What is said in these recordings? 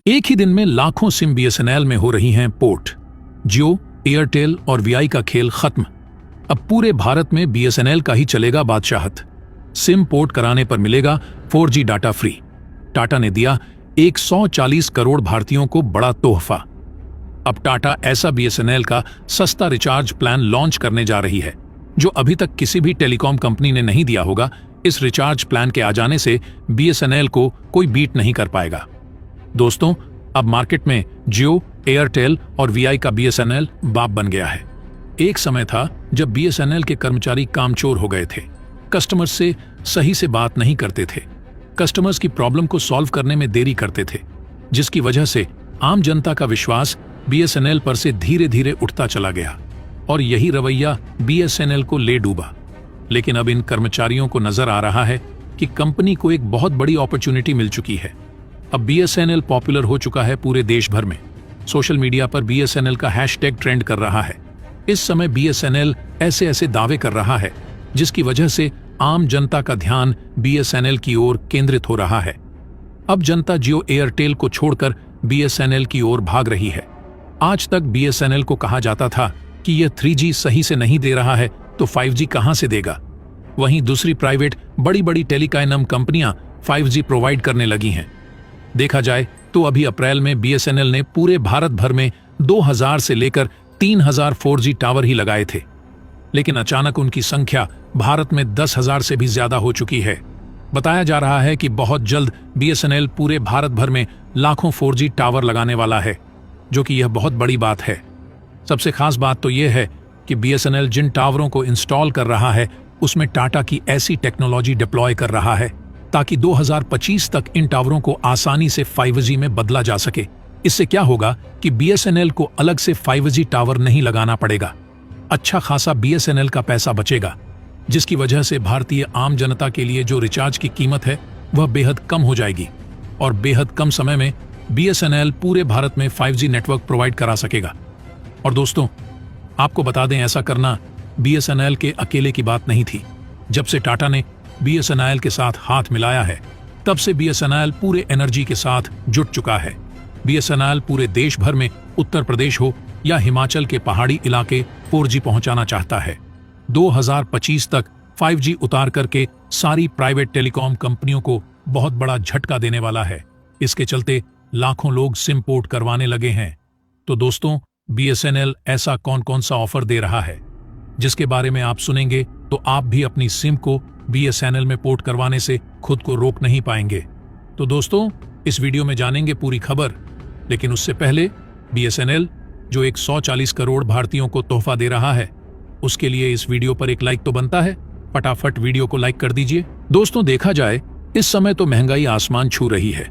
एक ही दिन में लाखों सिम बीएसएनएल में हो रही हैं पोर्ट। जियो, एयरटेल और वीआई का खेल खत्म। अब पूरे भारत में बीएसएनएल का ही चलेगा बादशाहत। सिम पोर्ट कराने पर मिलेगा 4G डाटा फ्री। टाटा ने दिया 140 करोड़ भारतीयों को बड़ा तोहफा। अब टाटा ऐसा बीएसएनएल का सस्ता रिचार्ज प्लान लॉन्च करने जा रही है जो अभी तक किसी भी टेलीकॉम कंपनी ने नहीं दिया होगा। इस रिचार्ज प्लान के आ जाने से बीएसएनएल को कोई बीट नहीं कर पाएगा। दोस्तों, अब मार्केट में जियो, एयरटेल और वीआई का बीएसएनएल बाप बन गया है। एक समय था जब बीएसएनएल के कर्मचारी कामचोर हो गए थे, कस्टमर्स से सही से बात नहीं करते थे, कस्टमर्स की प्रॉब्लम को सॉल्व करने में देरी करते थे, जिसकी वजह से आम जनता का विश्वास बीएसएनएल पर से धीरे धीरे उठता चला गया और यही रवैया बीएसएनएल को ले डूबा। लेकिन अब इन कर्मचारियों को नजर आ रहा है कि कंपनी को एक बहुत बड़ी अपॉर्चुनिटी मिल चुकी है। अब बीएसएनएल पॉपुलर हो चुका है पूरे देश भर में। सोशल मीडिया पर बीएसएनएल का हैशटैग ट्रेंड कर रहा है। इस समय बीएसएनएल ऐसे ऐसे दावे कर रहा है जिसकी वजह से आम जनता का ध्यान बीएसएनएल की ओर केंद्रित हो रहा है। अब जनता जियो, एयरटेल को छोड़कर बीएसएनएल की ओर भाग रही है। आज तक बीएसएनएल को कहा जाता था कि यह 3G सही से नहीं दे रहा है तो 5G कहां से देगा। वहीं दूसरी प्राइवेट बड़ी बड़ी टेलीकॉम कंपनियां 5G प्रोवाइड करने लगी हैं। देखा जाए तो अभी अप्रैल में बीएसएनएल ने पूरे भारत भर में 2000 से लेकर 3000 4G टावर ही लगाए थे, लेकिन अचानक उनकी संख्या भारत में 10,000 से भी ज्यादा हो चुकी है। बताया जा रहा है कि बहुत जल्द बीएसएनएल पूरे भारत भर में लाखों 4G टावर लगाने वाला है, जो कि यह बहुत बड़ी बात है। सबसे खास बात तो यह है कि बीएसएनएल जिन टावरों को इंस्टॉल कर रहा है उसमें टाटा की ऐसी टेक्नोलॉजी डिप्लॉय कर रहा है ताकि 2025 तक इन टावरों को आसानी से 5G में बदला जा सके। इससे क्या होगा कि बीएसएनएल को अलग से 5G टावर नहीं लगाना पड़ेगा। अच्छा खासा बीएसएनएल का पैसा बचेगा, जिसकी वजह से भारतीय आम जनता के लिए जो रिचार्ज की कीमत है वह बेहद कम हो जाएगी और बेहद कम समय में बीएसएनएल पूरे भारत में 5G नेटवर्क प्रोवाइड करा सकेगा। और दोस्तों, आपको बता दें, ऐसा करना बीएसएनएल के अकेले की बात नहीं थी। जब से टाटा ने बीएसएनएल के साथ हाथ मिलाया है, तब से बीएसएनएल पूरे एनर्जी के साथ जुट चुका है। बीएसएनएल पूरे देश भर में, उत्तर प्रदेश हो या हिमाचल के पहाड़ी इलाके, 4G पहुंचाना चाहता है। 2025 तक 5G उतार करके सारी प्राइवेट टेलीकॉम कंपनियों को बहुत बड़ा झटका देने वाला है। इसके चलते लाखों लोग सिम पोर्ट करवाने लगे हैं। तो दोस्तों, बीएसएनएल ऐसा कौन कौन सा ऑफर दे रहा है जिसके बारे में आप सुनेंगे तो आप भी अपनी सिम को बीएसएनएल में पोर्ट करवाने से खुद को रोक नहीं पाएंगे। तो दोस्तों, इस वीडियो में जानेंगे पूरी खबर, लेकिन उससे पहले बीएसएनएल जो 140 करोड़ भारतीयों को तोहफा दे रहा है, उसके लिए इस वीडियो पर एक लाइक तो बनता है। फटाफट वीडियो को लाइक कर दीजिए। दोस्तों, देखा जाए इस समय तो महंगाई आसमान छू रही है।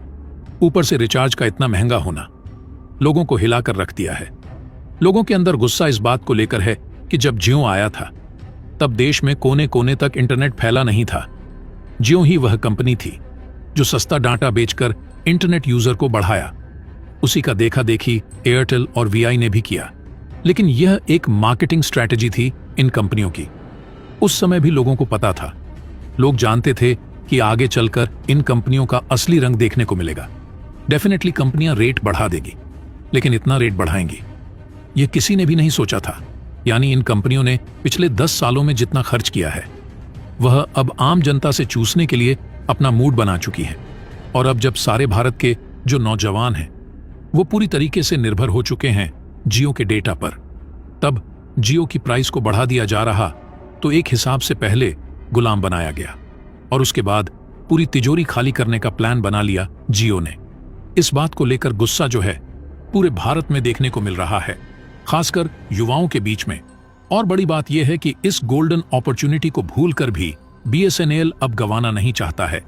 ऊपर से रिचार्ज का इतना महंगा होना लोगों को हिलाकर रख दिया है। लोगों के अंदर गुस्सा इस बात को लेकर है कि जब जियो आया था तब देश में कोने कोने तक इंटरनेट फैला नहीं था। जियो ही वह कंपनी थी जो सस्ता डाटा बेचकर इंटरनेट यूजर को बढ़ाया। उसी का देखा देखी एयरटेल और वीआई ने भी किया, लेकिन यह एक मार्केटिंग स्ट्रैटेजी थी इन कंपनियों की। उस समय भी लोगों को पता था, लोग जानते थे कि आगे चलकर इन कंपनियों का असली रंग देखने को मिलेगा। डेफिनेटली कंपनियां रेट बढ़ा देगी, लेकिन इतना रेट बढ़ाएंगी यह किसी ने भी नहीं सोचा था। यानी इन कंपनियों ने पिछले 10 सालों में जितना खर्च किया है वह अब आम जनता से चूसने के लिए अपना मूड बना चुकी है। और अब जब सारे भारत के जो नौजवान हैं वो पूरी तरीके से निर्भर हो चुके हैं जियो के डेटा पर, तब जियो की प्राइस को बढ़ा दिया जा रहा तो एक हिसाब से पहले गुलाम बनाया गया और उसके बाद पूरी तिजोरी खाली करने का प्लान बना लिया जियो ने। इस बात को लेकर गुस्सा जो है पूरे भारत में देखने को मिल रहा है, खासकर युवाओं के बीच में। और बड़ी बात यह है कि इस गोल्डन अपॉर्चुनिटी को भूलकर भी बीएसएनएल अब गंवाना नहीं चाहता है।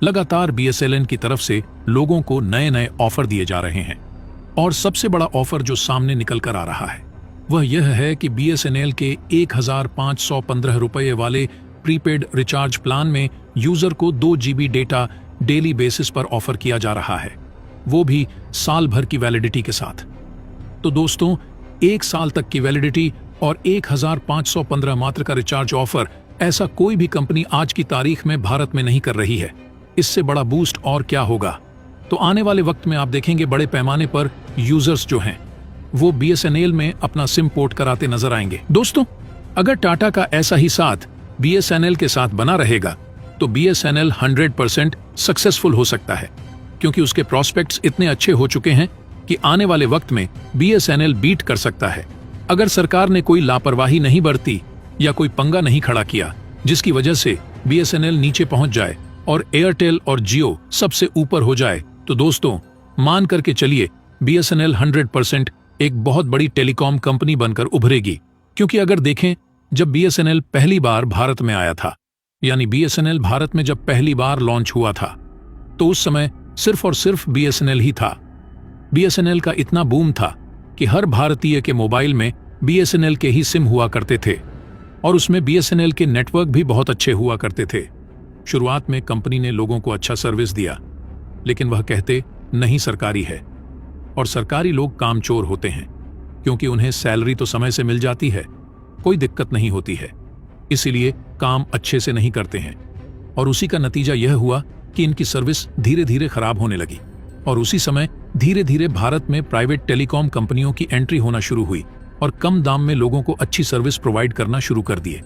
लगातार बीएसएनएल की तरफ से लोगों को नए नए ऑफर दिए जा रहे हैं और सबसे बड़ा ऑफर जो सामने निकल कर आ रहा है वह यह है कि बीएसएनएल के 1515 रुपये वाले प्रीपेड रिचार्ज प्लान में यूजर को 2 GB डेटा डेली बेसिस पर ऑफर किया जा रहा है, वो भी साल भर की वैलिडिटी के साथ। तो दोस्तों, 1 साल तक की वैलिडिटी और 1515 मात्र का रिचार्ज ऑफर ऐसा कोई भी कंपनी आज की तारीख में भारत में नहीं कर रही है। इससे बड़ा बूस्ट और क्या होगा। तो आने वाले वक्त में आप देखेंगे बड़े पैमाने पर यूजर्स जो हैं वो BSNL में अपना सिम पोर्ट कराते नजर आएंगे। दोस्तों, अगर टाटा का ऐसा ही साथ BSNL के साथ बना रहेगा तो BSNL 100% सक्सेसफुल हो सकता है, क्योंकि उसके प्रोस्पेक्ट्स इतने अच्छे हो चुके हैं कि आने वाले वक्त में BSNL बीट कर सकता है। अगर सरकार ने कोई लापरवाही नहीं बरती या कोई पंगा नहीं खड़ा किया जिसकी वजह से BSNL नीचे पहुंच जाए और एयरटेल और जियो सबसे ऊपर हो जाए, तो दोस्तों मान करके चलिए BSNL 100% एक बहुत बड़ी टेलीकॉम कंपनी बनकर उभरेगी। क्योंकि अगर देखें, जब BSNL पहली बार भारत में आया था, यानी BSNL भारत में जब पहली बार लॉन्च हुआ था, तो उस समय सिर्फ और सिर्फ BSNL ही था। BSNL का इतना बूम था कि हर भारतीय के मोबाइल में BSNL के ही सिम हुआ करते थे और उसमें BSNL के नेटवर्क भी बहुत अच्छे हुआ करते थे। शुरुआत में कंपनी ने लोगों को अच्छा सर्विस दिया, लेकिन वह कहते नहीं सरकारी है, और सरकारी लोग कामचोर होते हैं क्योंकि उन्हें सैलरी तो समय से मिल जाती है, कोई दिक्कत नहीं होती है, इसीलिए काम अच्छे से नहीं करते हैं। और उसी का नतीजा यह हुआ कि इनकी सर्विस धीरे धीरे खराब होने लगी और उसी समय धीरे धीरे भारत में प्राइवेट टेलीकॉम कंपनियों की एंट्री होना शुरू हुई और कम दाम में लोगों को अच्छी सर्विस प्रोवाइड करना शुरू कर दिए।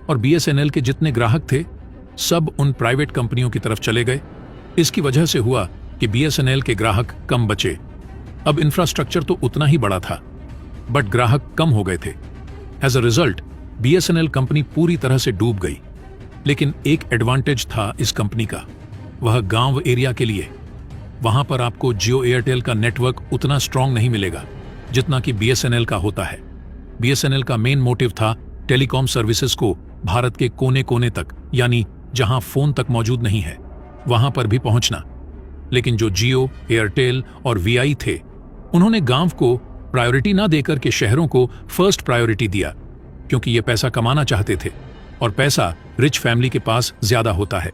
और BSNL के जितने ग्राहक थे सब उन प्राइवेट कंपनियों की तरफ चले गए। इसकी वजह से हुआ कि BSNL के ग्राहक कम बचे। अब इंफ्रास्ट्रक्चर तो उतना ही बड़ा था, बट ग्राहक कम हो गए थे। As a result BSNL company पूरी तरह से डूब गई। लेकिन एक एडवांटेज था इस कंपनी का, वह गांव एरिया के लिए। वहां पर आपको जियो एयरटेल का नेटवर्क उतना स्ट्रांग नहीं मिलेगा जितना कि BSNL का होता है। BSNL का मेन मोटिव था टेलीकॉम सर्विसेज को भारत के कोने कोने तक, यानी जहां फोन तक मौजूद नहीं है, वहां पर भी पहुंचना। लेकिन जो जियो, एयरटेल और VI थे, उन्होंने गांव को प्रायोरिटी ना देकर के शहरों को फर्स्ट प्रायोरिटी दिया, क्योंकि ये पैसा कमाना चाहते थे और पैसा रिच फैमिली के पास ज्यादा होता है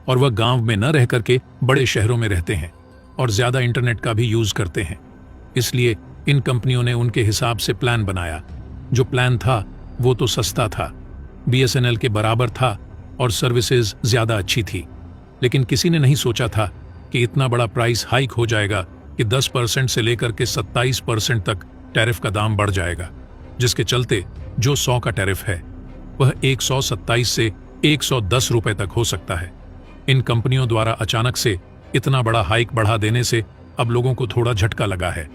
और वह गांव में न रह करके बड़े शहरों में रहते हैं और ज्यादा इंटरनेट का भी यूज करते हैं। इसलिए इन कंपनियों ने उनके हिसाब से प्लान बनाया। जो प्लान था वो तो सस्ता था, BSNL के बराबर था और सर्विसेज ज्यादा अच्छी थी। लेकिन किसी ने नहीं सोचा था कि इतना बड़ा प्राइस हाइक हो जाएगा कि 10% से लेकर के 27% तक टैरिफ का दाम बढ़ जाएगा, जिसके चलते जो 100 का टैरिफ है वह 127 से 110 रुपए तक हो सकता है। इन कंपनियों द्वारा अचानक से इतना बड़ा हाइक बढ़ा देने से अब लोगों को थोड़ा झटका लगा है।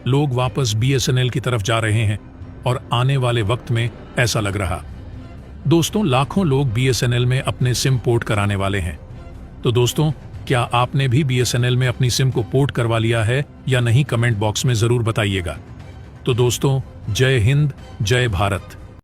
लोग वापस BSNL की तरफ जा रहे हैं और आने वाले वक्त में ऐसा लग रहा। दोस्तों, लाखों लोग BSNL में अपने सिम पोर्ट कराने वाले हैं। तो दोस्तों, क्या आपने भी BSNL में अपनी सिम को पोर्ट करवा लिया है या नहीं, कमेंट बॉक्स में जरूर बताइएगा। तो दोस्तों, जय हिंद, जय भारत।